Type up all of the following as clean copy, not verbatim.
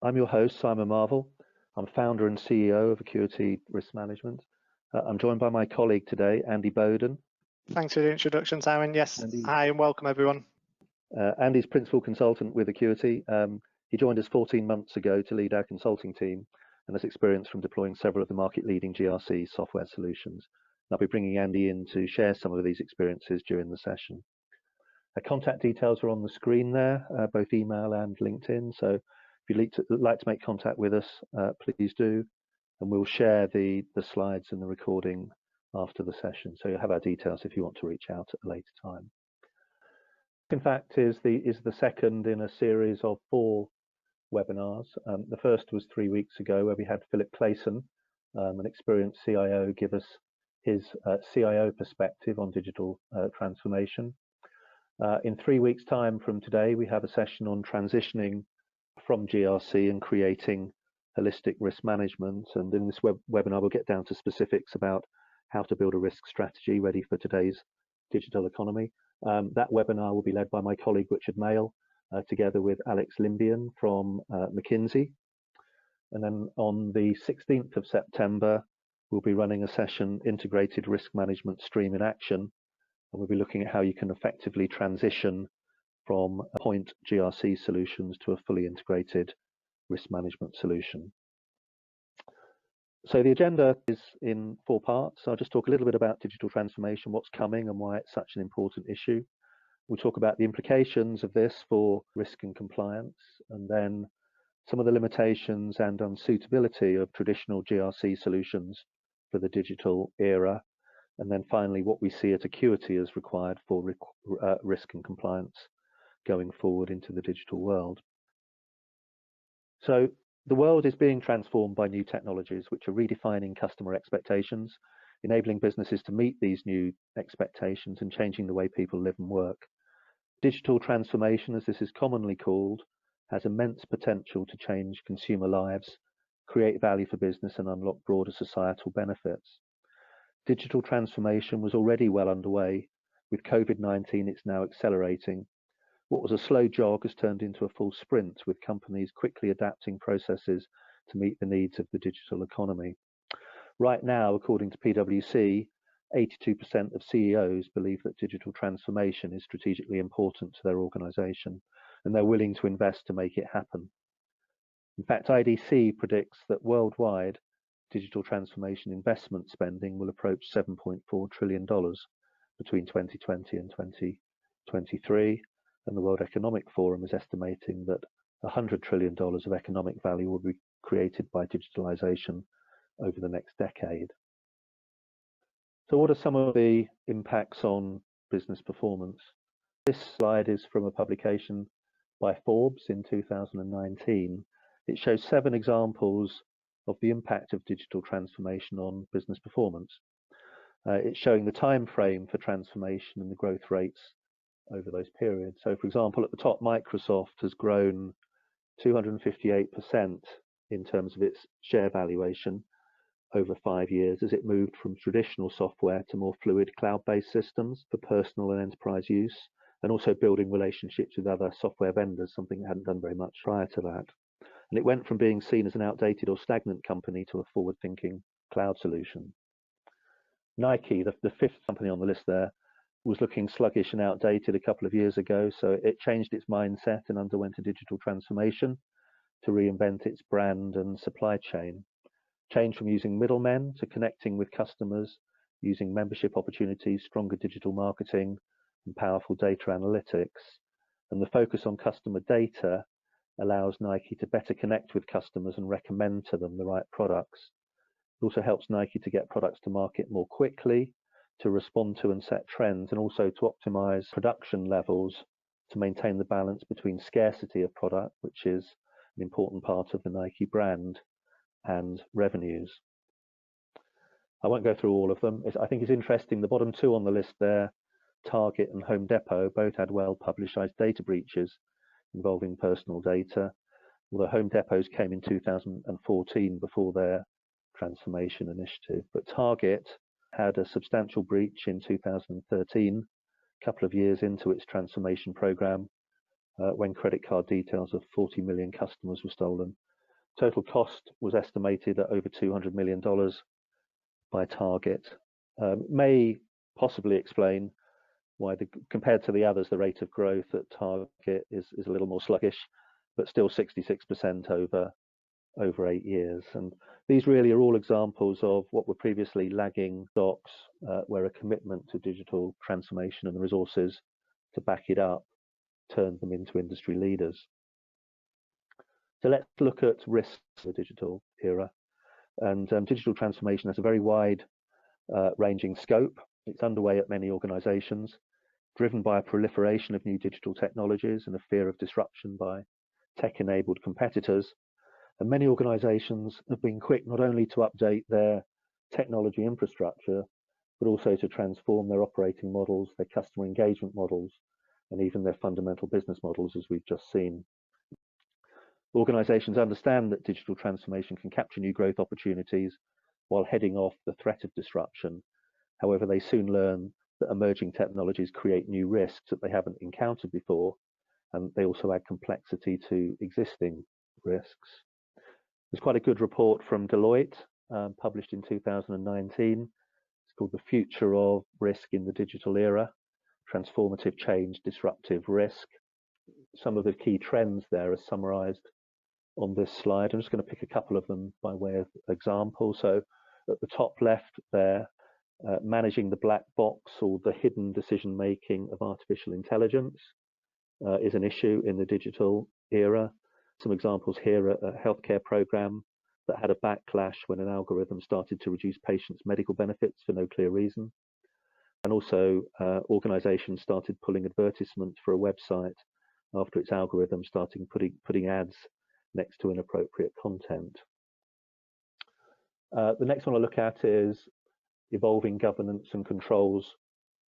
I'm your host, Simon Marvel. I'm founder and CEO of Acuity Risk Management. I'm joined by my colleague today, Andy Bowden. Thanks for the introduction, Simon. Yes, Andy. Hi and welcome everyone. Andy's principal consultant with Acuity. He joined us 14 months ago to lead our consulting team and has experience from deploying several of the market-leading GRC software solutions. I'll be bringing Andy in to share some of these experiences during the session. Contact details are on the screen there, both email and LinkedIn. So if you'd like to make contact with us, please do. And we'll share the slides and the recording after the session. So you'll have our details if you want to reach out at a later time. In fact, is the second in a series of 4 webinars. The first was 3 weeks ago, where we had Philip Clayson, an experienced CIO, give us his CIO perspective on digital transformation. In 3 weeks' time from today, we have a session on transitioning from GRC and creating holistic risk management. And in this webinar, we'll get down to specifics about how to build a risk strategy ready for today's digital economy. That webinar will be led by my colleague, Richard Mail, together with Alex Limbian from McKinsey. And then on the 16th of September, we'll be running a session, Integrated Risk Management Stream in Action. And we'll be looking at how you can effectively transition from point GRC solutions to a fully integrated risk management solution. So the agenda is in 4 parts. I'll just talk a little bit about digital transformation, what's coming and why it's such an important issue. We'll talk about the implications of this for risk and compliance, and then some of the limitations and unsuitability of traditional GRC solutions for the digital era. And then finally, what we see at Acuity as required for risk and compliance going forward into the digital world. So the world is being transformed by new technologies, which are redefining customer expectations, enabling businesses to meet these new expectations and changing the way people live and work. Digital transformation, as this is commonly called, has immense potential to change consumer lives, create value for business, and unlock broader societal benefits. Digital transformation was already well underway. With COVID-19, it's now accelerating. What was a slow jog has turned into a full sprint, with companies quickly adapting processes to meet the needs of the digital economy. Right now, according to PwC, 82% of CEOs believe that digital transformation is strategically important to their organization, and they're willing to invest to make it happen. In fact, IDC predicts that worldwide, digital transformation investment spending will approach $7.4 trillion between 2020 and 2023, and the World Economic Forum is estimating that $100 trillion of economic value will be created by digitalization over the next decade. So what are some of the impacts on business performance? This slide is from a publication by Forbes in 2019. It shows 7 examples of the impact of digital transformation on business performance. It's showing the time frame for transformation and the growth rates over those periods. So, for example, at the top, Microsoft has grown 258% in terms of its share valuation over 5 years as it moved from traditional software to more fluid cloud-based systems for personal and enterprise use, and also building relationships with other software vendors, something it hadn't done very much prior to that. And it went from being seen as an outdated or stagnant company to a forward-thinking cloud solution. Nike, the 5th company on the list there, was looking sluggish and outdated a couple of years ago, so it changed its mindset and underwent a digital transformation to reinvent its brand and supply chain. Changed from using middlemen to connecting with customers, using membership opportunities, stronger digital marketing, and powerful data analytics. And the focus on customer data allows Nike to better connect with customers and recommend to them the right products. It also helps Nike to get products to market more quickly, to respond to and set trends, and also to optimize production levels to maintain the balance between scarcity of product, which is an important part of the Nike brand, and revenues. I won't go through all of them. I think it's interesting, the bottom 2 on the list there, Target and Home Depot, both had well-publicized data breaches involving personal data, although Home Depot's came in 2014 before their transformation initiative. But Target had a substantial breach in 2013, a couple of years into its transformation program, when credit card details of 40 million customers were stolen Total cost was estimated at over $200 million by target. May possibly explain why, compared to the others, the rate of growth at target is a little more sluggish, but still 66% over 8 years. And these really are all examples of what were previously lagging stocks, where a commitment to digital transformation and the resources to back it up turned them into industry leaders. So let's look at risks of the digital era. And digital transformation has a very wide ranging scope. It's underway at many organizations, driven by a proliferation of new digital technologies and a fear of disruption by tech-enabled competitors. And many organizations have been quick not only to update their technology infrastructure, but also to transform their operating models, their customer engagement models, and even their fundamental business models, as we've just seen. Organizations understand that digital transformation can capture new growth opportunities while heading off the threat of disruption. However, they soon learn that emerging technologies create new risks that they haven't encountered before, and they also add complexity to existing risks. There's quite a good report from Deloitte, published in 2019. It's called The Future of Risk in the Digital Era, Transformative Change, Disruptive Risk. Some of the key trends there are summarized on this slide. I'm just going to pick a couple of them by way of example. So at the top left there, managing the black box or the hidden decision making of artificial intelligence is an issue in the digital era. Some examples here are a healthcare program that had a backlash when an algorithm started to reduce patients' medical benefits for no clear reason. And also organizations started pulling advertisements for a website after its algorithm started putting ads next to inappropriate content. The next one I look at is evolving governance and controls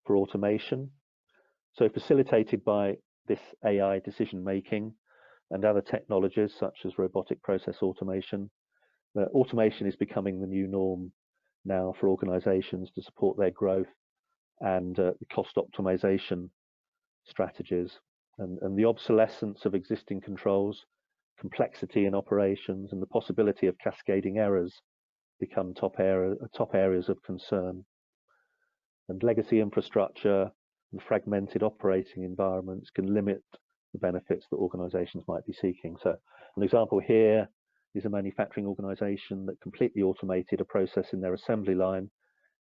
for automation. So facilitated by this AI decision making and other technologies such as robotic process automation, automation is becoming the new norm now for organizations to support their growth and cost optimization strategies. And the obsolescence of existing controls, complexity in operations, and the possibility of cascading errors become top areas of concern. And legacy infrastructure and fragmented operating environments can limit the benefits that organizations might be seeking. So an example here is a manufacturing organization that completely automated a process in their assembly line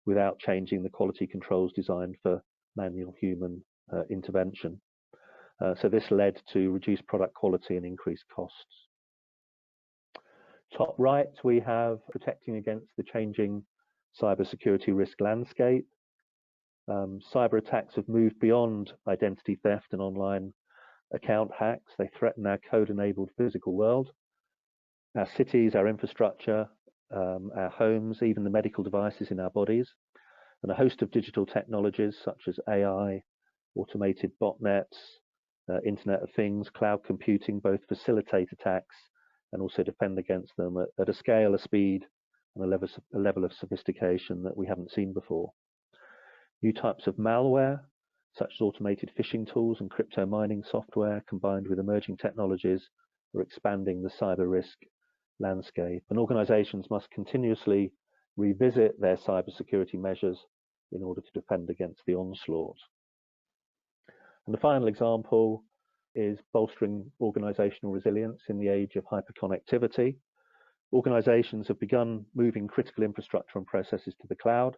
without changing the quality controls designed for manual human intervention. So this led to reduced product quality and increased costs. Top right, we have protecting against the changing cybersecurity risk landscape. Cyber attacks have moved beyond identity theft and online account hacks. They threaten our code-enabled physical world, our cities, our infrastructure, our homes, even the medical devices in our bodies, and a host of digital technologies such as AI, automated botnets, Internet of Things, cloud computing, both facilitate attacks and also defend against them at a scale, a speed, and a level of sophistication that we haven't seen before. New types of malware, such as automated phishing tools and crypto mining software, combined with emerging technologies, are expanding the cyber risk landscape. And organizations must continuously revisit their cybersecurity measures in order to defend against the onslaught. And the final example is bolstering organizational resilience in the age of hyperconnectivity. Organizations have begun moving critical infrastructure and processes to the cloud,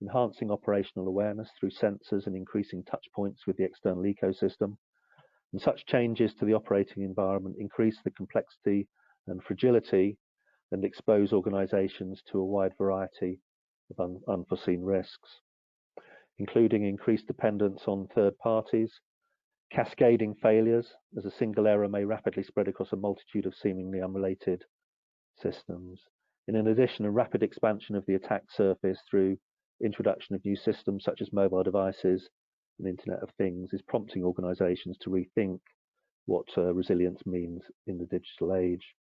enhancing operational awareness through sensors and increasing touch points with the external ecosystem. And such changes to the operating environment increase the complexity and fragility and expose organizations to a wide variety of unforeseen risks, including increased dependence on third parties, cascading failures, as a single error may rapidly spread across a multitude of seemingly unrelated systems. And in addition, a rapid expansion of the attack surface through introduction of new systems such as mobile devices and Internet of Things is prompting organizations to rethink what resilience means in the digital age.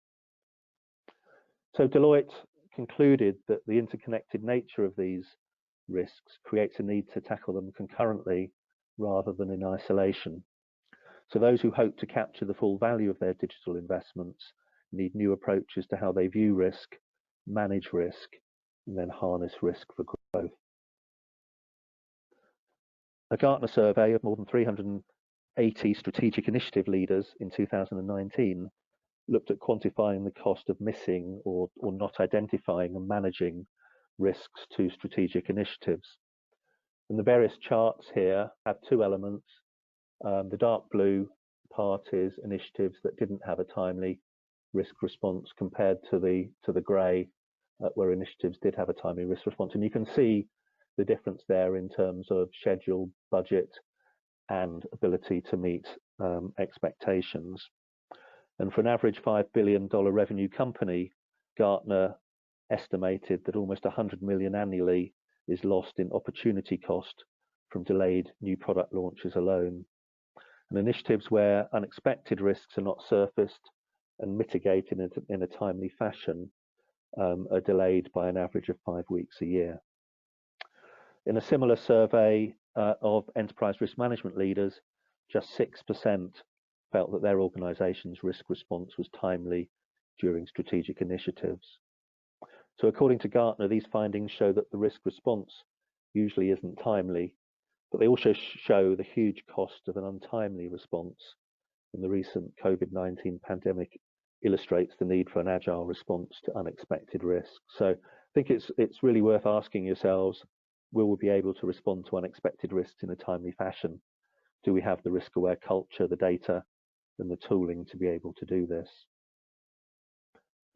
So Deloitte concluded that the interconnected nature of these risks creates a need to tackle them concurrently rather than in isolation. So those who hope to capture the full value of their digital investments need new approaches to how they view risk, manage risk, and then harness risk for growth. A Gartner survey of more than 380 strategic initiative leaders in 2019 looked at quantifying the cost of missing or not identifying and managing risks to strategic initiatives. And the various charts here have two elements. The dark blue part is initiatives that didn't have a timely risk response compared to the grey where initiatives did have a timely risk response. And you can see the difference there in terms of schedule, budget, and ability to meet expectations. And for an average $5 billion revenue company, Gartner estimated that almost 100 million annually is lost in opportunity cost from delayed new product launches alone. And initiatives where unexpected risks are not surfaced and mitigated in a timely fashion are delayed by an average of 5 weeks a year. In a similar survey of enterprise risk management leaders, just 6% felt that their organization's risk response was timely during strategic initiatives. So according to Gartner, these findings show that the risk response usually isn't timely, but they also show the huge cost of an untimely response. And the recent COVID-19 pandemic illustrates the need for an agile response to unexpected risks. So I think it's really worth asking yourselves, will we be able to respond to unexpected risks in a timely fashion? Do we have the risk-aware culture, the data, and the tooling to be able to do this?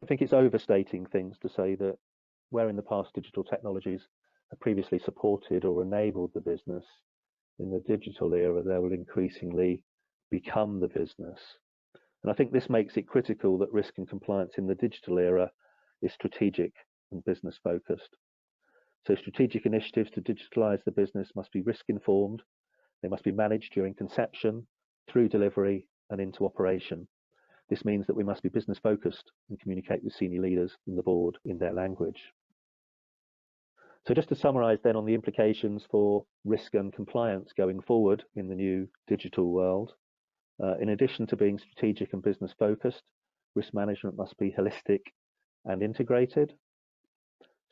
I think it's overstating things to say that where in the past digital technologies have previously supported or enabled the business, in the digital era, they will increasingly become the business. And I think this makes it critical that risk and compliance in the digital era is strategic and business focused. So strategic initiatives to digitalize the business must be risk informed. They must be managed during conception, through delivery, and into operation. This means that we must be business focused and communicate with senior leaders in the board in their language. So just to summarize then on the implications for risk and compliance going forward in the new digital world, in addition to being strategic and business focused, risk management must be holistic and integrated.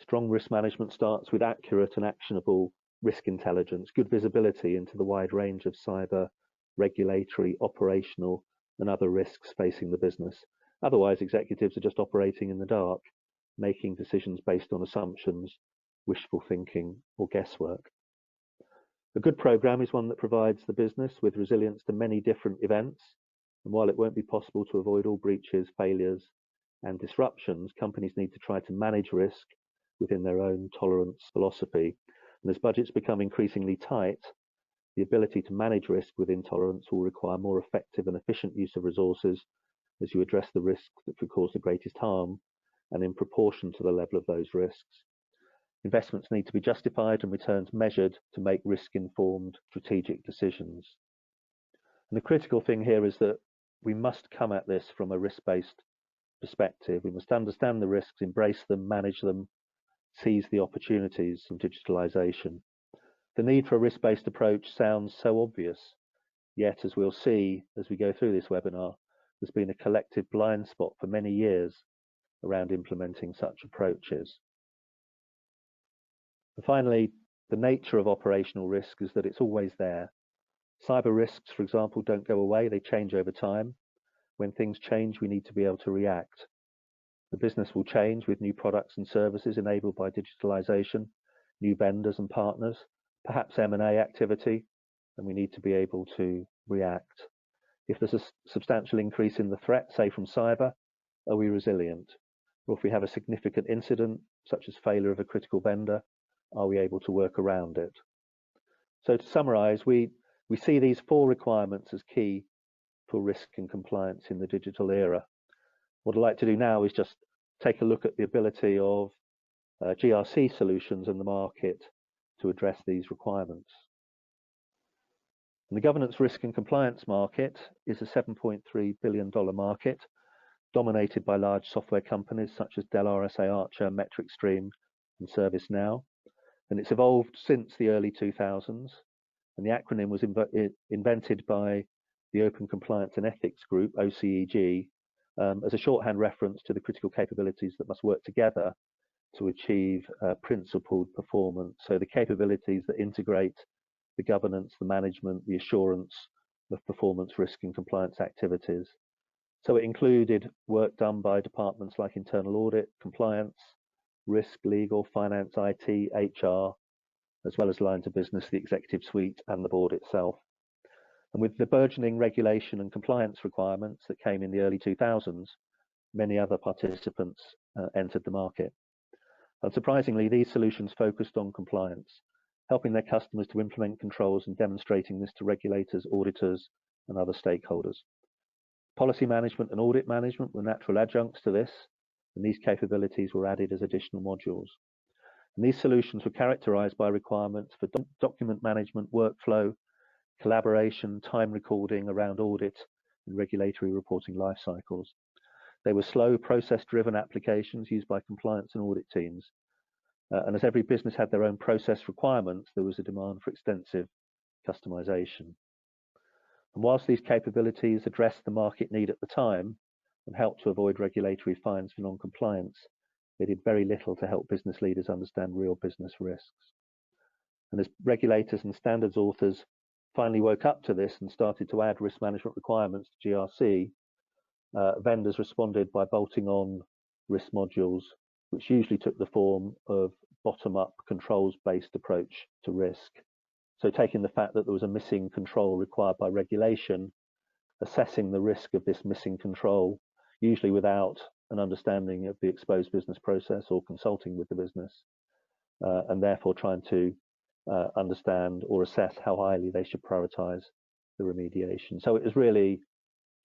Strong risk management starts with accurate and actionable risk intelligence, good visibility into the wide range of cyber, regulatory, operational, and other risks facing the business. Otherwise, executives are just operating in the dark, making decisions based on assumptions, wishful thinking, or guesswork. A good program is one that provides the business with resilience to many different events. And while it won't be possible to avoid all breaches, failures, and disruptions, companies need to try to manage risk within their own tolerance philosophy. And as budgets become increasingly tight, the ability to manage risk within tolerance will require more effective and efficient use of resources as you address the risks that could cause the greatest harm and in proportion to the level of those risks. Investments need to be justified and returns measured to make risk-informed strategic decisions. And the critical thing here is that we must come at this from a risk-based perspective. We must understand the risks, embrace them, manage them, seize the opportunities of digitalization. The need for a risk-based approach sounds so obvious, yet as we'll see as we go through this webinar, there's been a collective blind spot for many years around implementing such approaches. And finally, the nature of operational risk is that it's always there. Cyber risks, for example, don't go away, they change over time. When things change, we need to be able to react. The business will change with new products and services enabled by digitalization, new vendors and partners, perhaps M&A activity, and we need to be able to react. If there's a substantial increase in the threat, say from cyber, are we resilient? Or if we have a significant incident, such as failure of a critical vendor, are we able to work around it? So to summarize, we see these 4 requirements as key for risk and compliance in the digital era. What I'd like to do now is just take a look at the ability of GRC solutions in the market to address these requirements. And the governance risk and compliance market is a $7.3 billion market dominated by large software companies such as Dell, RSA, Archer, MetricStream, and ServiceNow. And it's evolved since the early 2000s. And the acronym was invented by the Open Compliance and Ethics Group, OCEG, as a shorthand reference to the critical capabilities that must work together to achieve principled performance. So the capabilities that integrate the governance, the management, the assurance of performance, risk and compliance activities. So it included work done by departments like internal audit, compliance, risk, legal, finance, IT, HR, as well as lines of business, the executive suite and the board itself. And with the burgeoning regulation and compliance requirements that came in the early 2000s, many other participants entered the market. Unsurprisingly, these solutions focused on compliance, helping their customers to implement controls and demonstrating this to regulators, auditors, and other stakeholders. Policy management and audit management were natural adjuncts to this, and these capabilities were added as additional modules. And these solutions were characterized by requirements for document management, workflow, collaboration, time recording around audit and regulatory reporting life cycles. They were slow, process-driven applications used by compliance and audit teams. And as every business had their own process requirements, there was a demand for extensive customization. And whilst these capabilities addressed the market need at the time and helped to avoid regulatory fines for non-compliance, they did very little to help business leaders understand real business risks. And as regulators and standards authors finally woke up to this and started to add risk management requirements to GRC, vendors responded by bolting on risk modules, which usually took the form of bottom-up controls-based approach to risk. So taking the fact that there was a missing control required by regulation, assessing the risk of this missing control, usually without an understanding of the exposed business process or consulting with the business, and therefore trying to understand or assess how highly they should prioritize the remediation. So it was really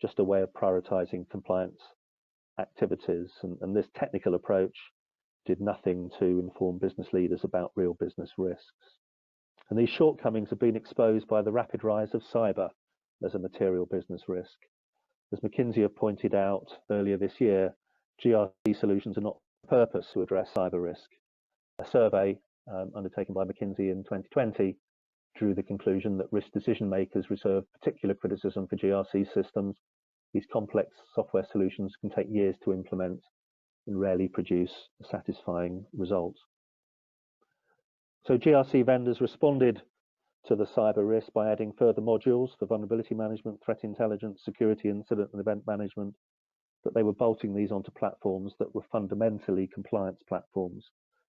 just a way of prioritizing compliance activities, and this technical approach did nothing to inform business leaders about real business risks. And these shortcomings have been exposed by the rapid rise of cyber as a material business risk. As McKinsey have pointed out earlier this year, GRC solutions are not purposed to address cyber risk. A survey undertaken by McKinsey in 2020 drew the conclusion that risk decision makers reserve particular criticism for GRC systems. These complex software solutions can take years to implement and rarely produce a satisfying result. So GRC vendors responded to the cyber risk by adding further modules for vulnerability management, threat intelligence, security, incident and event management, but they were bolting these onto platforms that were fundamentally compliance platforms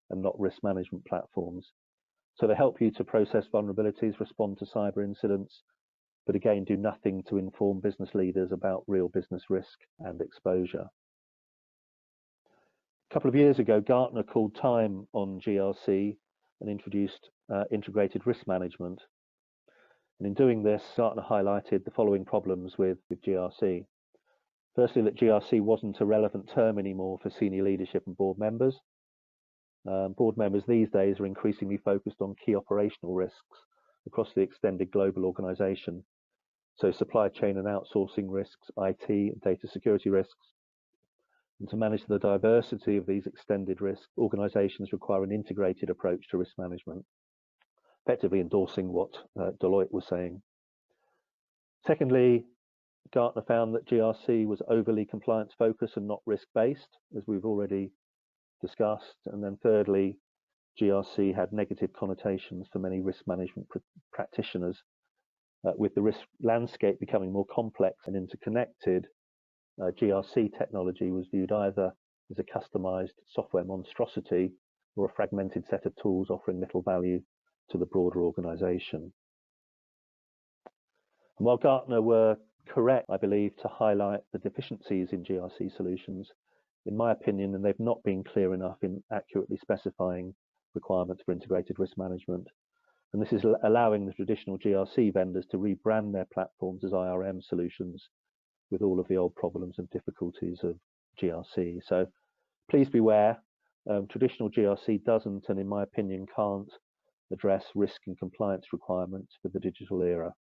and not risk management platforms. So they help you to process vulnerabilities, respond to cyber incidents, but again, do nothing to inform business leaders about real business risk and exposure. A couple of years ago, Gartner called time on GRC and introduced integrated risk management. And in doing this, Gartner highlighted the following problems with GRC. Firstly, that GRC wasn't a relevant term anymore for senior leadership and board members. Board members these days are increasingly focused on key operational risks across the extended global organization. So supply chain and outsourcing risks, IT and data security risks. And to manage the diversity of these extended risks, organizations require an integrated approach to risk management, effectively endorsing what Deloitte was saying. Secondly, Gartner found that GRC was overly compliance focused and not risk based, as we've already discussed. And then thirdly, GRC had negative connotations for many risk management practitioners. With the risk landscape becoming more complex and interconnected, GRC technology was viewed either as a customized software monstrosity or a fragmented set of tools offering little value to the broader organization. And while Gartner were correct, I believe, to highlight the deficiencies in GRC solutions, in my opinion, and they've not been clear enough in accurately specifying requirements for integrated risk management. And this is allowing the traditional GRC vendors to rebrand their platforms as IRM solutions with all of the old problems and difficulties of GRC. So please beware, traditional GRC doesn't, and in my opinion, can't address risk and compliance requirements for the digital era.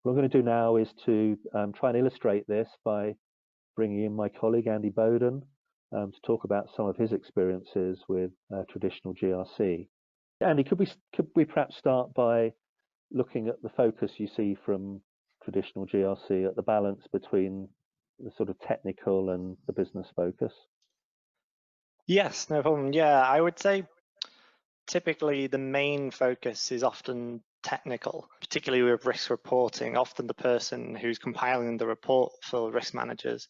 What I'm going to do now is to try and illustrate this by bringing in my colleague, Andy Bowden, to talk about some of his experiences with traditional GRC. Andy, could we perhaps start by looking at the focus you see from traditional GRC, at the balance between the sort of technical and the business focus? Yes, no problem. Yeah, I would say typically the main focus is often technical, particularly with risk reporting. Often the person who's compiling the report for risk managers,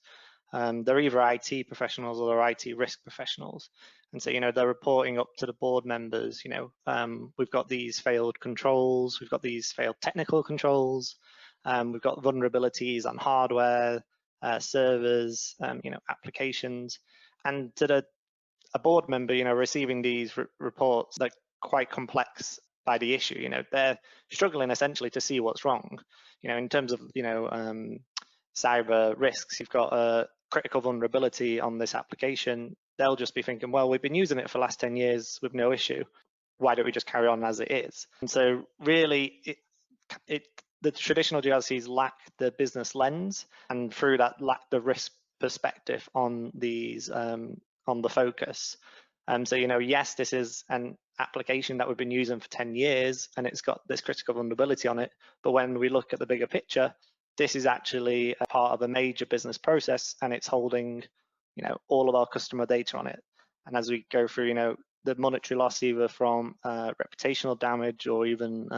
they're either IT professionals or they're IT risk professionals. And so, they're reporting up to the board members, we've got these failed controls, we've got these failed technical controls, we've got vulnerabilities on hardware, servers, applications. And to a board member, receiving these reports, they're quite complex by the issue. They're struggling essentially to see what's wrong. In terms of cyber risks, you've got a critical vulnerability on this application. They'll just be thinking, well, we've been using it for the last 10 years with no issue. Why don't we just carry on as it is? And so really, the traditional GRCs lack the business lens, and through that lack the risk perspective on these on the focus. So, yes, this is an application that we've been using for 10 years and it's got this critical vulnerability on it. But when we look at the bigger picture, this is actually a part of a major business process and it's holding, all of our customer data on it. And as we go through, the monetary loss either from reputational damage or even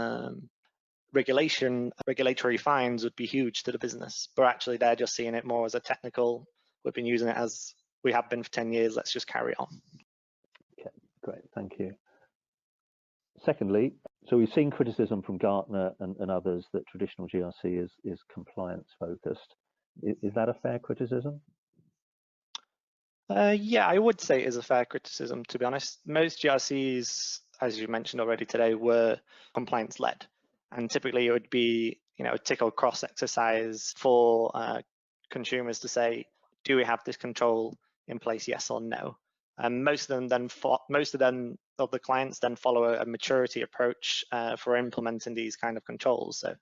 regulatory fines would be huge to the business. But actually they're just seeing it more as a technical, we've been using it as we have been for 10 years, let's just carry on. Okay, great, thank you. Secondly, so we've seen criticism from Gartner and others that traditional GRC is compliance focused. Is that a fair criticism? Yeah, I would say it is a fair criticism, to be honest. Most GRCs, as you mentioned already today, were compliance led. And typically it would be, a tick or cross exercise for consumers to say, do we have this control in place, yes or no? And most of the clients then follow a maturity approach for implementing these kind of controls. So,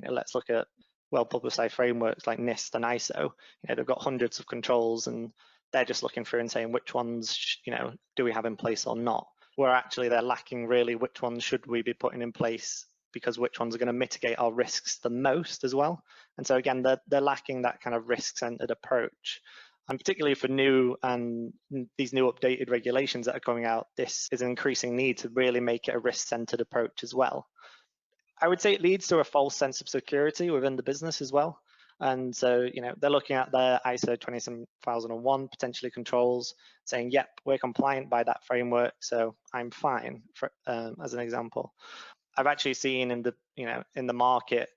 let's look at well-publicized frameworks like NIST and ISO. They've got hundreds of controls and they're just looking through and saying which ones, do we have in place or not? Where actually they're lacking really which ones should we be putting in place, because which ones are going to mitigate our risks the most as well. And so again, they're lacking that kind of risk-centered approach. And particularly for these new updated regulations that are coming out, this is an increasing need to really make it a risk-centered approach as well. I would say it leads to a false sense of security within the business as well. And so, they're looking at their ISO 27001 potentially controls, saying, yep, we're compliant by that framework, so I'm fine, as an example. I've actually seen in the market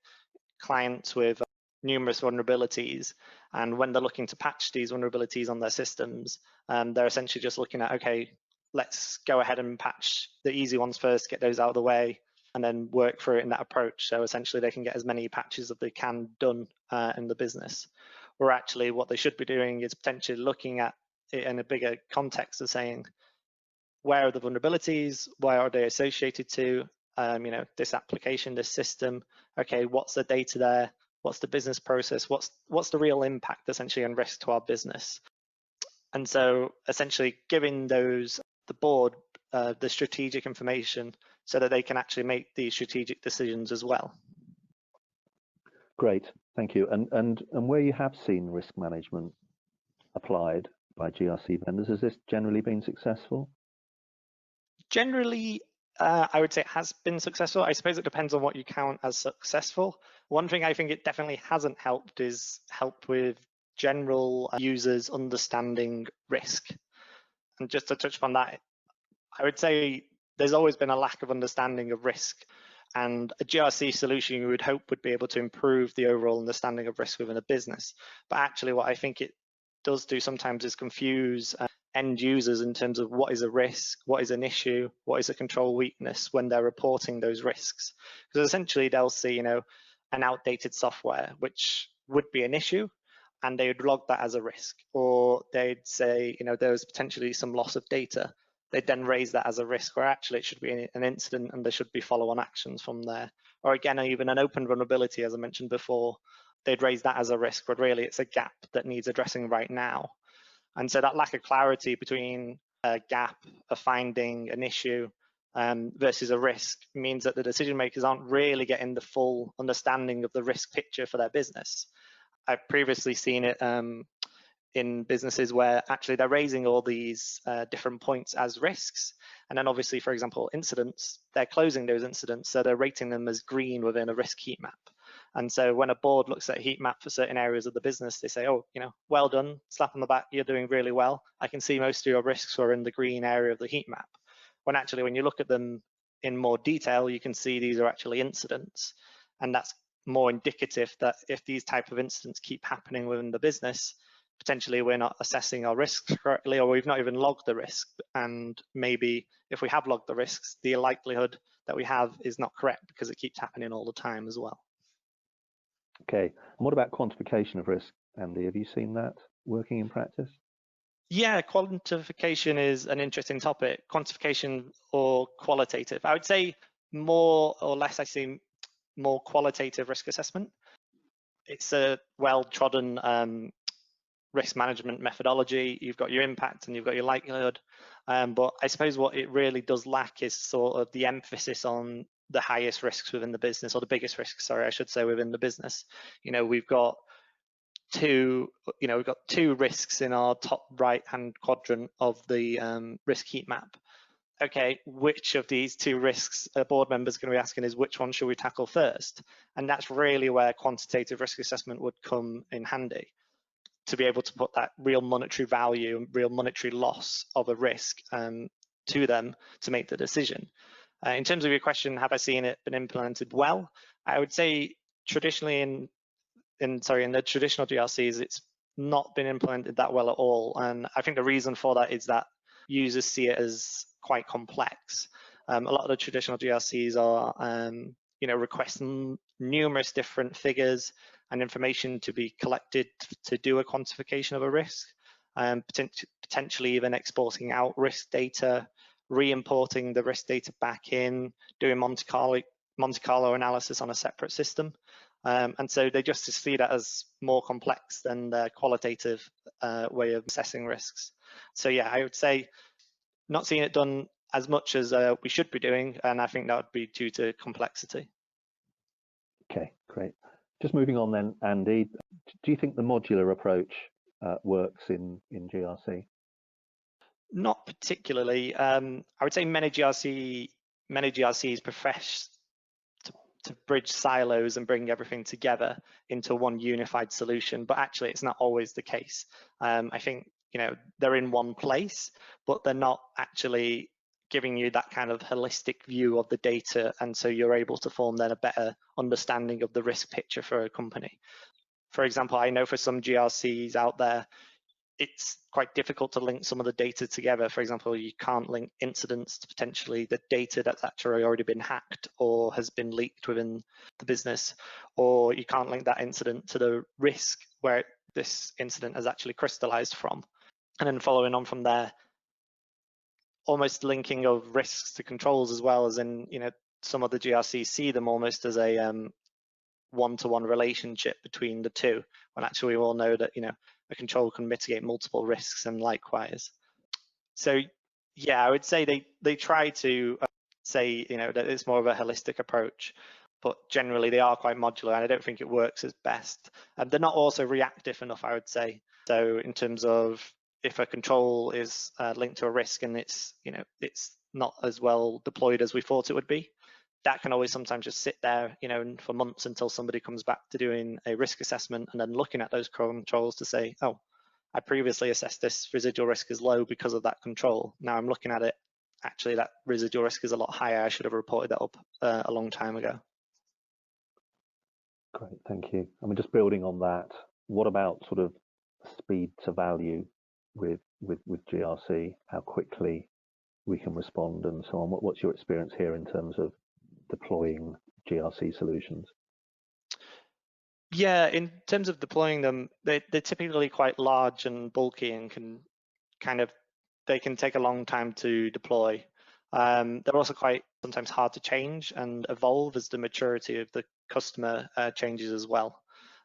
clients with numerous vulnerabilities, and when they're looking to patch these vulnerabilities on their systems, they're essentially just looking at, okay, let's go ahead and patch the easy ones first, get those out of the way, and then work through it in that approach. So essentially they can get as many patches as they can done in the business. Or actually what they should be doing is potentially looking at it in a bigger context of saying, where are the vulnerabilities? Where are they associated to? This application, this system. Okay, what's the data there? What's the business process? What's the real impact essentially and risk to our business? And so essentially giving the board the strategic information so that they can actually make these strategic decisions as well. Great, thank you. And where you have seen risk management applied by GRC vendors, has this generally been successful? Generally, I would say it has been successful. I suppose it depends on what you count as successful. One thing I think it definitely hasn't helped is help with general users understanding risk. And just to touch upon that, I would say there's always been a lack of understanding of risk, and a GRC solution you would hope would be able to improve the overall understanding of risk within a business. But actually what I think it does do sometimes is confuse end users in terms of what is a risk, what is an issue, what is a control weakness when they're reporting those risks. Because essentially they'll see, an outdated software, which would be an issue, and they would log that as a risk. Or they'd say, there was potentially some loss of data. They'd then raise that as a risk, where actually it should be an incident and there should be follow-on actions from there. Or again, even an open vulnerability, as I mentioned before, they'd raise that as a risk, but really it's a gap that needs addressing right now. And so that lack of clarity between a gap, a finding, an issue versus a risk means that the decision makers aren't really getting the full understanding of the risk picture for their business. I've previously seen it in businesses where actually they're raising all these different points as risks. And then obviously, for example, incidents, they're closing those incidents, so they're rating them as green within a risk heat map. And so when a board looks at a heat map for certain areas of the business, they say, oh, well done, slap on the back, you're doing really well. I can see most of your risks are in the green area of the heat map. When actually, when you look at them in more detail, you can see these are actually incidents. And that's more indicative that if these type of incidents keep happening within the business, potentially we're not assessing our risks correctly, or we've not even logged the risk. And maybe if we have logged the risks, the likelihood that we have is not correct because it keeps happening all the time as well. Okay, and what about quantification of risk, Andy? Have you seen that working in practice? Yeah, quantification is an interesting topic. Quantification or qualitative. I would say more or less I see more qualitative risk assessment. It's a well-trodden risk management methodology. You've got your impact and you've got your likelihood. But I suppose what it really does lack is sort of the emphasis on the highest risks within the business, or the biggest risks, sorry, I should say, within the business. We've got two risks in our top right-hand quadrant of the risk heat map. Okay, which of these two risks a board member is going to be asking is which one should we tackle first? And that's really where quantitative risk assessment would come in handy, to be able to put that real monetary value and real monetary loss of a risk to them to make the decision. In terms of your question, have I seen it been implemented well? I would say traditionally in the traditional GRCs, it's not been implemented that well at all. And I think the reason for that is that users see it as quite complex. A lot of the traditional GRCs are requesting numerous different figures and information to be collected to do a quantification of a risk, potentially even exporting out risk data, re-importing the risk data back in, doing Monte Carlo analysis on a separate system. And so they just see that as more complex than the qualitative way of assessing risks. So yeah, I would say not seeing it done as much as we should be doing, and I think that would be due to complexity. Okay, great. Just moving on then, Andy, do you think the modular approach works in GRC? Not particularly. I would say many GRCs profess to bridge silos and bring everything together into one unified solution, but actually it's not always the case. I think they're in one place, but they're not actually giving you that kind of holistic view of the data, and so you're able to form then a better understanding of the risk picture for a company. For example, I know for some GRCs out there, it's quite difficult to link some of the data together. For example, you can't link incidents to potentially the data that's actually already been hacked or has been leaked within the business, or you can't link that incident to the risk where this incident has actually crystallized from. And then following on from there, almost linking of risks to controls as well, as in, some of the GRCs see them almost as a one-to-one relationship between the two, when actually we all know that a control can mitigate multiple risks and likewise. So yeah, I would say they try to say that it's more of a holistic approach, but generally they are quite modular, and I don't think it works as best. They're not also reactive enough, I would say. So in terms of if a control is linked to a risk and it's not as well deployed as we thought it would be, that can always sometimes just sit there, for months until somebody comes back to doing a risk assessment and then looking at those controls to say, oh, I previously assessed this residual risk as low because of that control. Now I'm looking at it, actually that residual risk is a lot higher. I should have reported that up a long time ago. Great, thank you. I mean, just building on that, what about sort of speed to value with GRC, how quickly we can respond and so on? What's your experience here in terms of deploying GRC solutions? Yeah, in terms of deploying them, they're typically quite large and bulky and they can take a long time to deploy. They're also quite sometimes hard to change and evolve as the maturity of the customer changes as well.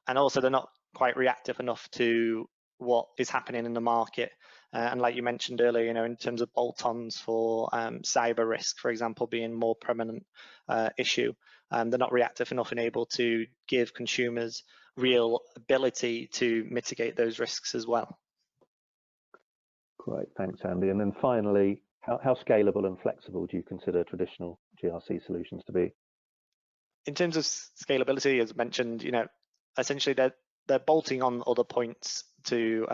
And also they're not quite reactive enough to what is happening in the market. And like you mentioned earlier, in terms of bolt-ons for cyber risk, for example, being more prominent issue, they're not reactive enough and able to give consumers real ability to mitigate those risks as well. Great, thanks, Andy. And then finally, how scalable and flexible do you consider traditional GRC solutions to be? In terms of scalability, as mentioned, essentially they're bolting on other points to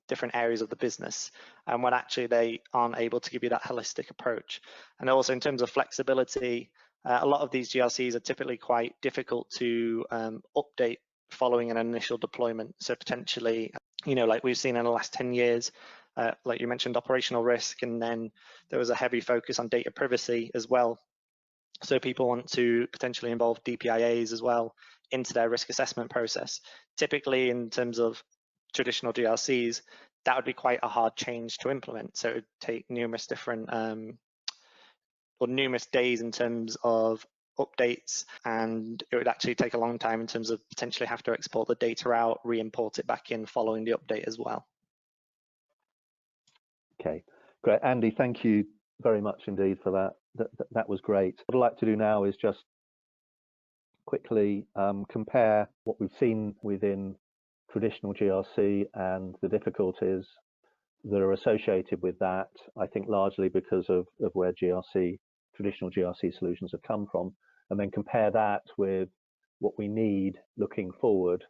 different areas of the business, and when actually they aren't able to give you that holistic approach. And also in terms of flexibility, a lot of these GRCs are typically quite difficult to update following an initial deployment. So potentially, like we've seen in the last 10 years, like you mentioned, operational risk, and then there was a heavy focus on data privacy as well. So people want to potentially involve DPIAs as well into their risk assessment process. Typically, in terms of traditional GRCs, that would be quite a hard change to implement. So it would take numerous different or numerous days in terms of updates, and it would actually take a long time in terms of potentially have to export the data out, re-import it back in following the update as well. Okay, great. Andy, thank you very much indeed for that. That was great. What I'd like to do now is just quickly compare what we've seen within traditional GRC and the difficulties that are associated with that, I think largely because of where traditional GRC solutions have come from, and then compare that with what we need looking forward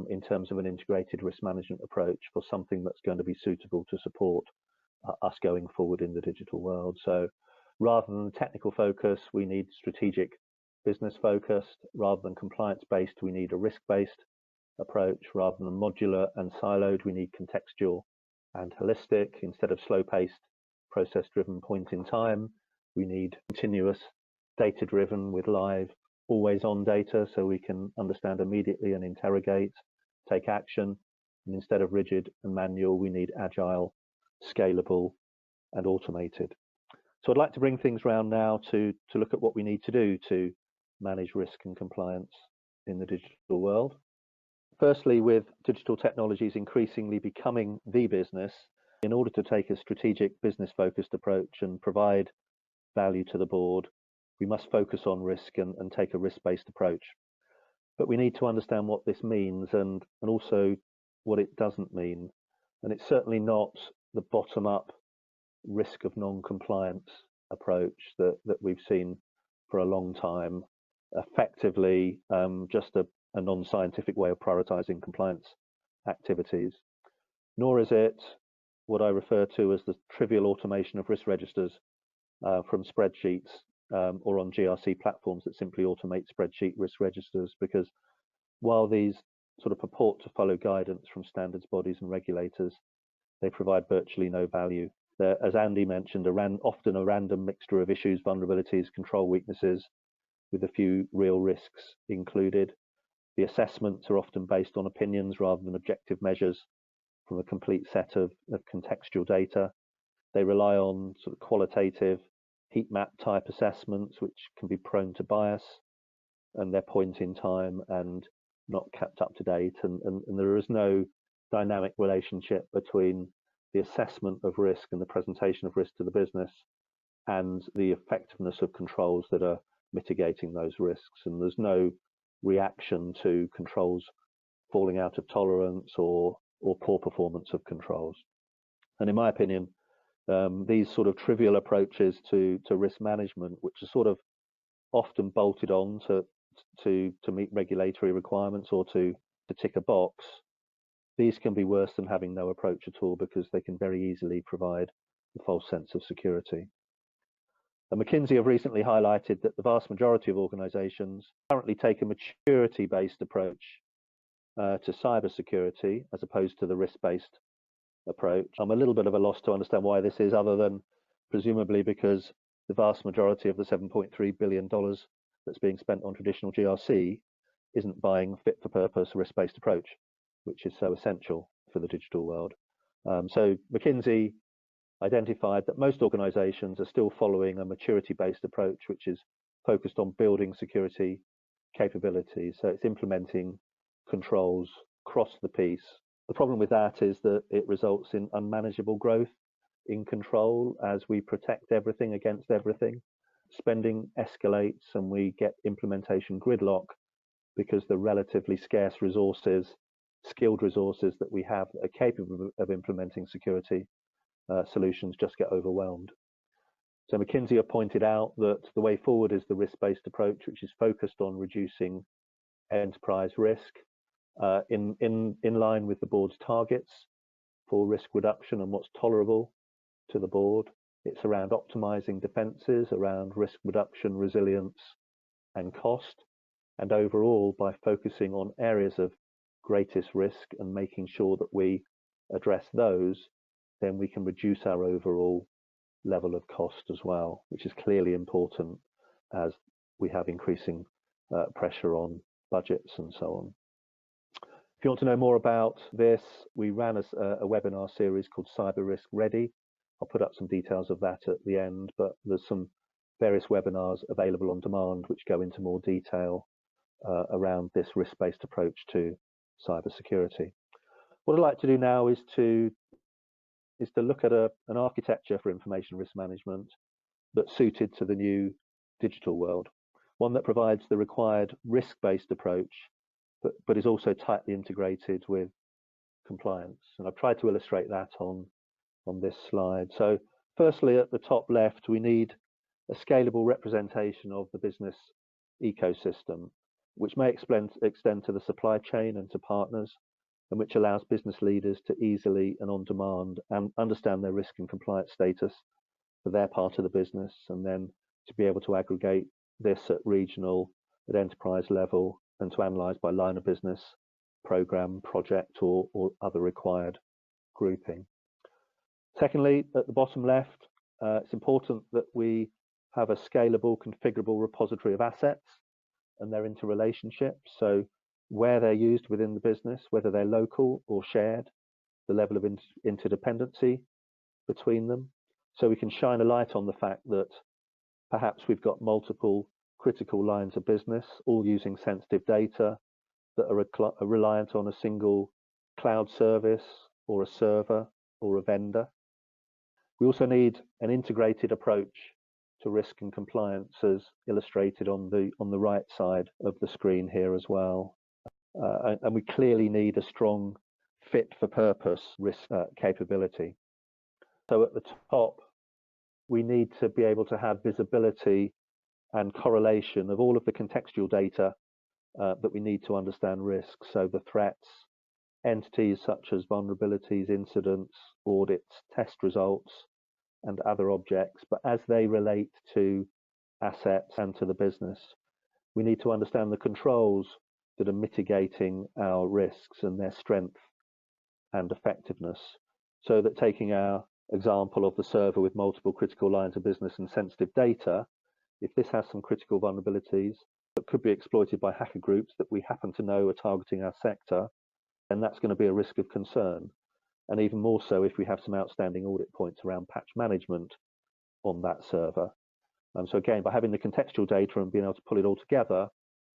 in terms of an integrated risk management approach for something that's going to be suitable to support us going forward in the digital world. So rather than technical focus, we need strategic business focused. Rather than compliance based, we need a risk based approach. Rather than modular and siloed, we need contextual and holistic. Instead of slow paced, process driven point in time, we need continuous data driven with live always on data so we can understand immediately and interrogate, take action. And instead of rigid and manual, we need agile, scalable and automated. So I'd like to bring things round now to look at what we need to do to manage risk and compliance in the digital world. Firstly, with digital technologies increasingly becoming the business, in order to take a strategic business-focused approach and provide value to the board, we must focus on risk and take a risk-based approach. But we need to understand what this means and also what it doesn't mean. And it's certainly not the bottom-up risk of non-compliance approach that we've seen for a long time, effectively just a non-scientific way of prioritizing compliance activities, nor is it what I refer to as the trivial automation of risk registers from spreadsheets or on GRC platforms that simply automate spreadsheet risk registers, because while these sort of purport to follow guidance from standards bodies and regulators, they provide virtually no value. They're, as Andy mentioned, often a random mixture of issues, vulnerabilities, control weaknesses, with a few real risks included. The assessments are often based on opinions rather than objective measures from a complete set of contextual data. They rely on sort of qualitative heat map type assessments, which can be prone to bias, and they're point in time and not kept up to date. And there is no dynamic relationship between the assessment of risk and the presentation of risk to the business and the effectiveness of controls that are mitigating those risks. And there's no reaction to controls falling out of tolerance or poor performance of controls. And in my opinion, these sort of trivial approaches to risk management, which are sort of often bolted on to meet regulatory requirements or to tick a box, these can be worse than having no approach at all, because they can very easily provide a false sense of security. And McKinsey have recently highlighted that the vast majority of organizations currently take a maturity-based approach to cybersecurity as opposed to the risk-based approach. I'm a little bit of a loss to understand why this is, other than presumably because the vast majority of the $7.3 billion that's being spent on traditional GRC isn't buying fit-for-purpose risk-based approach, which is so essential for the digital world. So McKinsey identified that most organizations are still following a maturity-based approach, which is focused on building security capabilities. So it's implementing controls across the piece. The problem with that is that it results in unmanageable growth in control as we protect everything against everything. Spending escalates and we get implementation gridlock because the relatively scarce resources, skilled resources that we have that are capable of implementing security solutions just get overwhelmed. So McKinsey have pointed out that the way forward is the risk-based approach, which is focused on reducing enterprise risk in line with the board's targets for risk reduction and what's tolerable to the board. It's around optimizing defenses, around risk reduction, resilience, and cost. And overall, by focusing on areas of greatest risk and making sure that we address those, then we can reduce our overall level of cost as well, which is clearly important as we have increasing pressure on budgets and so on. If you want to know more about this, we ran a webinar series called Cyber Risk Ready. I'll put up some details of that at the end, but there's some various webinars available on demand which go into more detail around this risk-based approach to cybersecurity. What I'd like to do now is to look at an architecture for information risk management that's suited to the new digital world, one that provides the required risk-based approach, but is also tightly integrated with compliance. And I've tried to illustrate that on this slide. So firstly, at the top left, we need a scalable representation of the business ecosystem, which may extend to the supply chain and to partners, and which allows business leaders to easily and on demand and understand their risk and compliance status for their part of the business, and then to be able to aggregate this at regional, at enterprise level, and to analyze by line of business, program, project, or other required grouping. Secondly, at the bottom left, it's important that we have a scalable, configurable repository of assets and their interrelationships. So where they're used within the business, whether they're local or shared, the level of interdependency between them. So we can shine a light on the fact that perhaps we've got multiple critical lines of business, all using sensitive data that are reliant on a single cloud service or a server or a vendor. We also need an integrated approach to risk and compliance, as illustrated on the right side of the screen here as well. And we clearly need a strong fit for purpose risk capability. So at the top, we need to be able to have visibility and correlation of all of the contextual data that we need to understand risk. So the threats, entities such as vulnerabilities, incidents, audits, test results, and other objects, but as they relate to assets and to the business, we need to understand the controls that are mitigating our risks and their strength and effectiveness. So that, taking our example of the server with multiple critical lines of business and sensitive data, if this has some critical vulnerabilities that could be exploited by hacker groups that we happen to know are targeting our sector, then that's going to be a risk of concern. And even more so if we have some outstanding audit points around patch management on that server. So again, by having the contextual data and being able to pull it all together,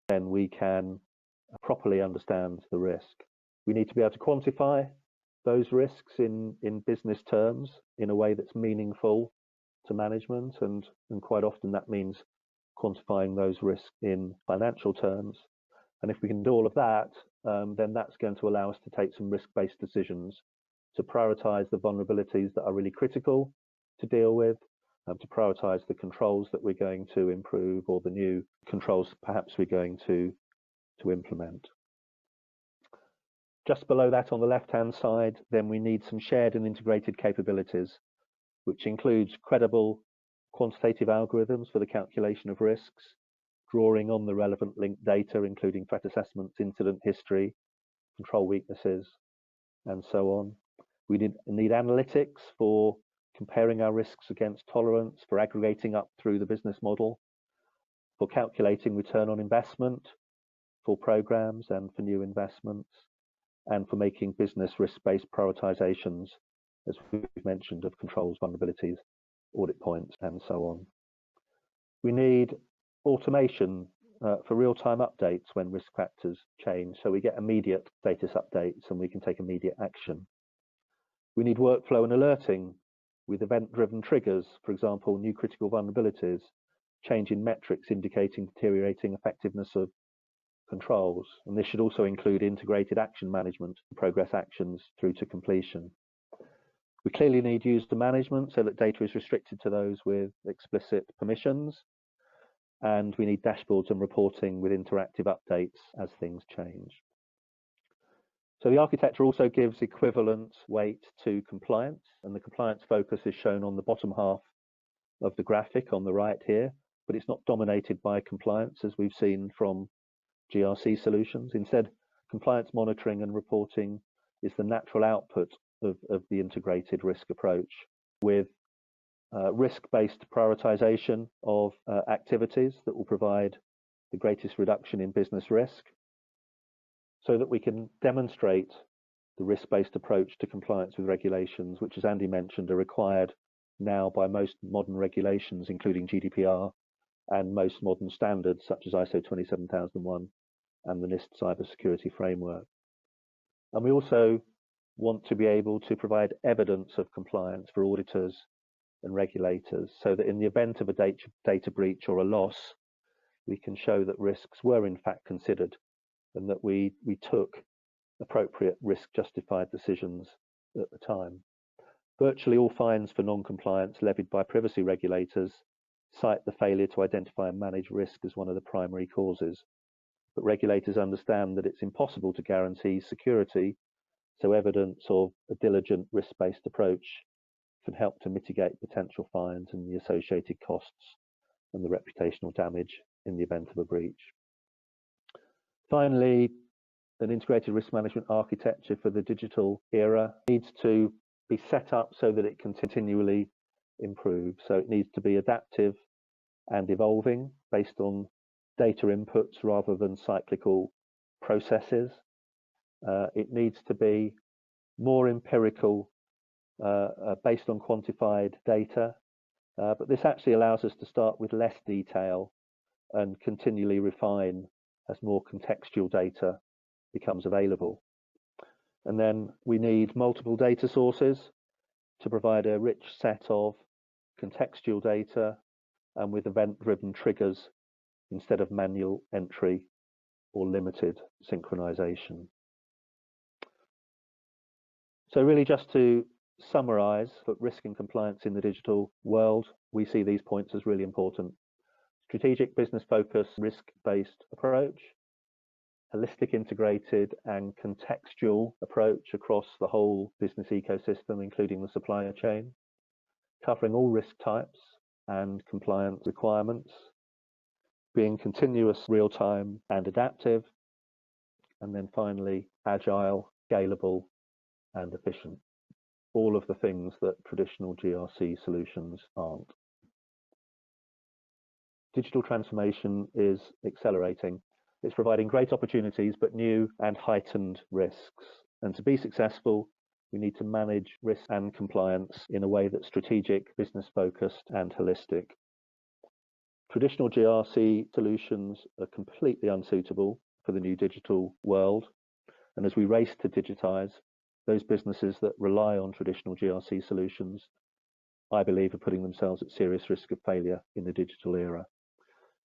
then we can properly understand the risk. We need to be able to quantify those risks in business terms in a way that's meaningful to management, and quite often that means quantifying those risks in financial terms. And if we can do all of that, then that's going to allow us to take some risk-based decisions to prioritize the vulnerabilities that are really critical to deal with, to prioritize the controls that we're going to improve, or the new controls perhaps we're going to implement. Just below that on the left-hand side, then we need some shared and integrated capabilities, which includes credible quantitative algorithms for the calculation of risks, drawing on the relevant linked data, including threat assessments, incident history, control weaknesses, and so on. We need analytics for comparing our risks against tolerance, for aggregating up through the business model, for calculating return on investment for programs and for new investments, and for making business risk-based prioritizations, as we've mentioned, of controls, vulnerabilities, audit points, and so on. We need automation for real-time updates when risk factors change, so we get immediate status updates and we can take immediate action. We need workflow and alerting with event-driven triggers, for example, new critical vulnerabilities, change in metrics indicating deteriorating effectiveness of controls. And this should also include integrated action management, progress actions through to completion. We clearly need user management so that data is restricted to those with explicit permissions. And we need dashboards and reporting with interactive updates as things change. So the architecture also gives equivalent weight to compliance, and the compliance focus is shown on the bottom half of the graphic on the right here, but it's not dominated by compliance as we've seen from GRC solutions. Instead, compliance monitoring and reporting is the natural output of the integrated risk approach, with risk-based prioritization of activities that will provide the greatest reduction in business risk, so that we can demonstrate the risk-based approach to compliance with regulations, which, as Andy mentioned, are required now by most modern regulations, including GDPR, and most modern standards such as ISO 27001 and the NIST cybersecurity framework. And we also want to be able to provide evidence of compliance for auditors and regulators, so that in the event of a data breach or a loss, we can show that risks were in fact considered and that we took appropriate risk-justified decisions at the time. Virtually all fines for non-compliance levied by privacy regulators cite the failure to identify and manage risk as one of the primary causes. But regulators understand that it's impossible to guarantee security, so evidence of a diligent risk-based approach can help to mitigate potential fines and the associated costs and the reputational damage in the event of a breach. Finally, an integrated risk management architecture for the digital era needs to be set up so that it can continually improve. So it needs to be adaptive and evolving based on data inputs rather than cyclical processes. It needs to be more empirical, based on quantified data, but this actually allows us to start with less detail and continually refine as more contextual data becomes available. And then we need multiple data sources to provide a rich set of contextual data and with event-driven triggers instead of manual entry or limited synchronization. So really, just to summarize, for risk and compliance in the digital world, we see these points as really important. Strategic business focus, risk-based approach, holistic, integrated and contextual approach across the whole business ecosystem, including the supplier chain, covering all risk types and compliance requirements, being continuous, real-time and adaptive, and then finally, agile, scalable and efficient. All of the things that traditional GRC solutions aren't. Digital transformation is accelerating. It's providing great opportunities, but new and heightened risks. And to be successful, we need to manage risk and compliance in a way that's strategic, business-focused, and holistic. Traditional GRC solutions are completely unsuitable for the new digital world. And as we race to digitize, those businesses that rely on traditional GRC solutions, I believe, are putting themselves at serious risk of failure in the digital era.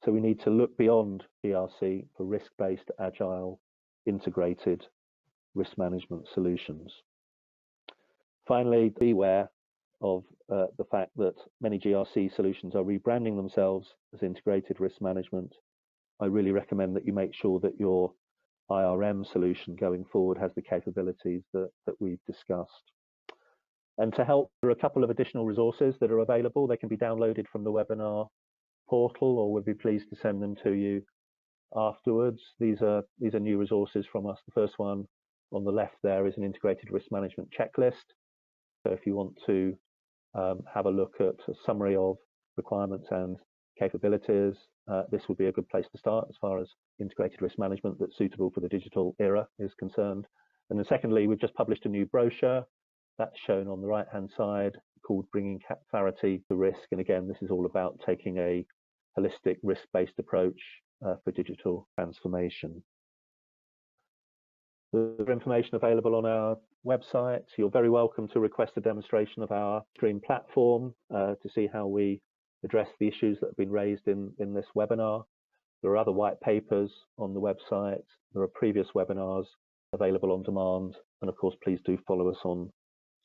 So we need to look beyond GRC for risk-based, agile, integrated risk management solutions. Finally, beware of the fact that many GRC solutions are rebranding themselves as integrated risk management. I really recommend that you make sure that your IRM solution going forward has the capabilities that we've discussed. And to help, there are a couple of additional resources that are available. They can be downloaded from the webinar portal, or we'd be pleased to send them to you afterwards. These are new resources from us. The first one on the left there is an integrated risk management checklist. So if you want to have a look at a summary of requirements and capabilities, this would be a good place to start as far as integrated risk management that's suitable for the digital era is concerned. And then secondly, we've just published a new brochure that's shown on the right-hand side called Bringing Clarity to Risk. And again, this is all about taking a holistic risk-based approach for digital transformation. There's information available on our website. You're very welcome to request a demonstration of our stream platform to see how we address the issues that have been raised in this webinar. There are other white papers on the website. There are previous webinars available on demand. And of course, please do follow us on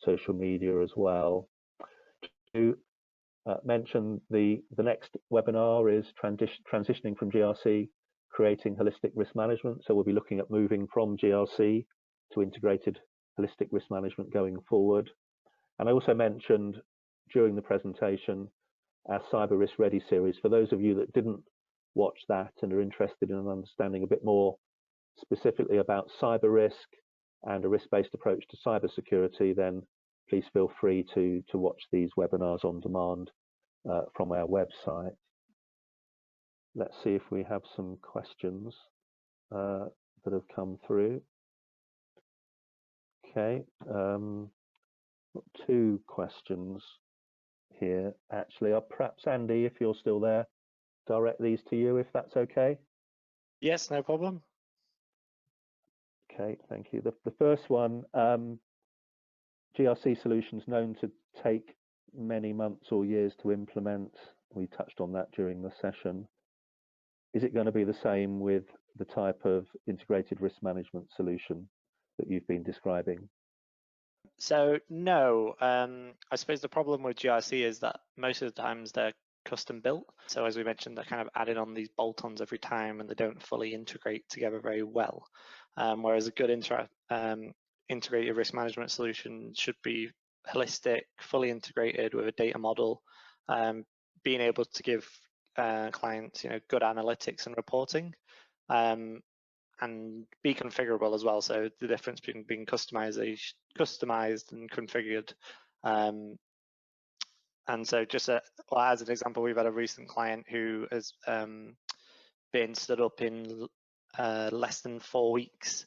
social media as well. To mention the next webinar is transitioning from GRC, creating holistic risk management. So we'll be looking at moving from GRC to integrated holistic risk management going forward. And I also mentioned during the presentation our Cyber Risk Ready series. For those of you that didn't watch that and are interested in understanding a bit more specifically about cyber risk and a risk-based approach to cybersecurity, then please feel free to watch these webinars on demand from our website. Let's see if we have some questions that have come through. Okay, two questions here actually. Perhaps Andy, if you're still there, direct these to you if that's okay. Yes, no problem. Okay, thank you. The first one, GRC solutions known to take many months or years to implement. We touched on that during the session. Is it going to be the same with the type of integrated risk management solution that you've been describing? So no, I suppose the problem with GRC is that most of the times they're custom built. So as we mentioned, they're kind of added on these bolt-ons every time and they don't fully integrate together very well. Whereas a good integrated risk management solution should be holistic, fully integrated with a data model, being able to give clients, good analytics and reporting, and be configurable as well. So the difference between being customized and configured. And so just as an example, we've had a recent client who has been stood up in less than 4 weeks,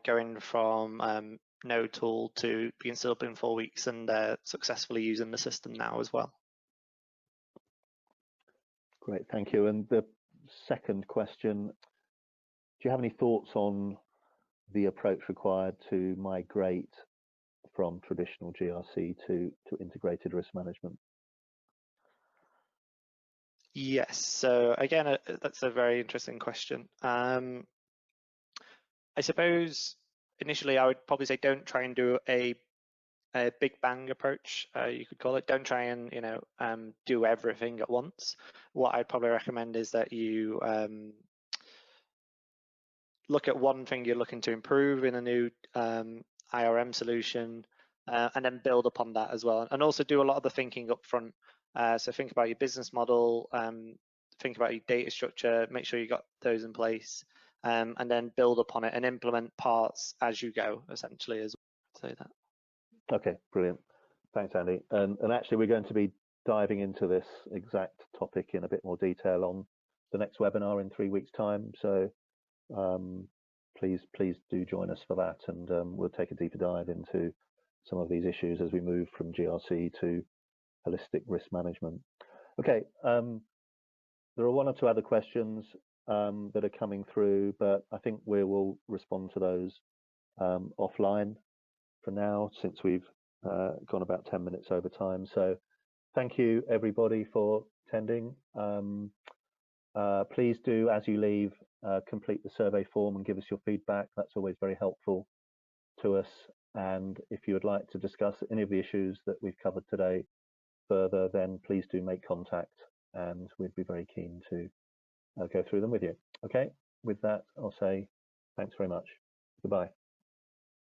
going from no tool to being stood up in 4 weeks and successfully using the system now as well. Great, thank you. And the second question, do you have any thoughts on the approach required to migrate from traditional GRC to integrated risk management? Yes, so again, that's a very interesting question. I suppose initially I would probably say don't try and do a big bang approach, you could call it. Don't try and do everything at once. What I'd probably recommend is that you look at one thing you're looking to improve in a new IRM solution, and then build upon that as well. And also do a lot of the thinking up front. So think about your business model, think about your data structure, make sure you got those in place, and then build upon it and implement parts as you go, essentially, as well. Say that. Okay, brilliant. Thanks, Andy. And actually, we're going to be diving into this exact topic in a bit more detail on the next webinar in 3 weeks' time. So please do join us for that, and we'll take a deeper dive into some of these issues as we move from GRC to holistic risk management. Okay, there are one or two other questions that are coming through, but I think we will respond to those offline for now, since we've gone about 10 minutes over time. So thank you everybody for attending. Please do, as you leave, complete the survey form and give us your feedback. That's always very helpful to us. And if you would like to discuss any of the issues that we've covered today further, then please do make contact and we'd be very keen to go through them with you. Okay, with that, I'll say thanks very much. Goodbye.